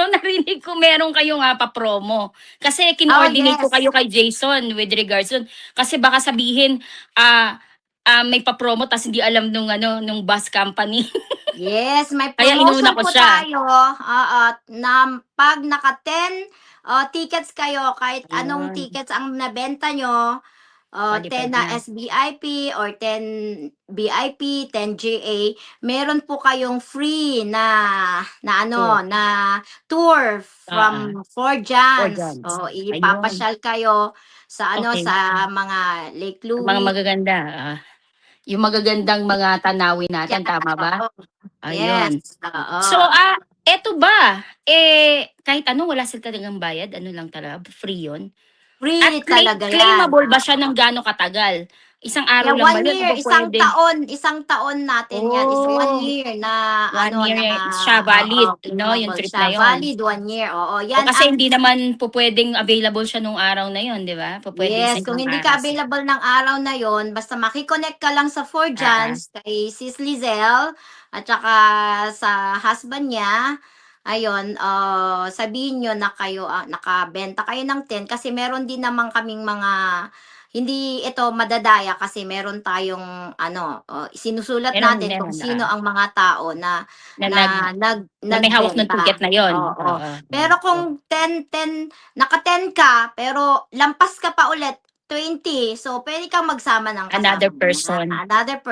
So narinig ko meron kayong, pa-promo. Kasi Oh, kin-coordinate ko yes. kayo kay Jason with regards dun. Kasi baka sabihin, may pa-promo ta's hindi alam nung ano, nung bus company. Yes, may Kaya inuna promotion ko po siya. tayo, oo, na 'pag naka-10, tickets kayo, kahit anong Ayun, tickets ang nabenta niyo, palipad 10 na na. SVIP or 10 VIP, 10 GA, meron po kayong free na Tour, na tour oo, from 4 for Jans. dance. Oo, Ayun, ipapasyal kayo sa okey. sa mga Lake Mga Louise. magaganda, yung magagandang mga tanawin natin, Yan, tama ba? oo. Yes, Ayun. oo. So, eto ba, kahit ano wala sila talagang bayad, ano lang talaga, free yun? At Free talaga yan. claimable ba siya ng gaano katagal? Isang araw Yeah, lang ba 1 yun o year, pupuwede? isang taon natin yan, is 1 Oh, year na 1 year na siya oo, valid 'no, yung claimable trip na siya. yun? Valid 1 year, oo. O Yan kasi ang hindi naman pupuwedeng available siya nung araw na yun, 'di ba? Pupuwede sa yes, kung ibang hindi ka oras. available ng araw na yon, basta maki-connect ka lang sa 4Jans, Oo, kay Sis Lizelle at saka sa husband niya, ayun, sabihin niyo na kayo, nakabenta kayo ng 10 kasi meron din naman kaming mga hindi ito madadaya kasi meron tayong sinusulat natin kung meron, sino ang mga tao na na nag na may hawak ng ticket nagbenta, na yun, oo. oo. Pero kung 10 naka-10 ka pero lampas ka pa ulit, 20, so puwede kang magsama ng Another kasama mo na person. another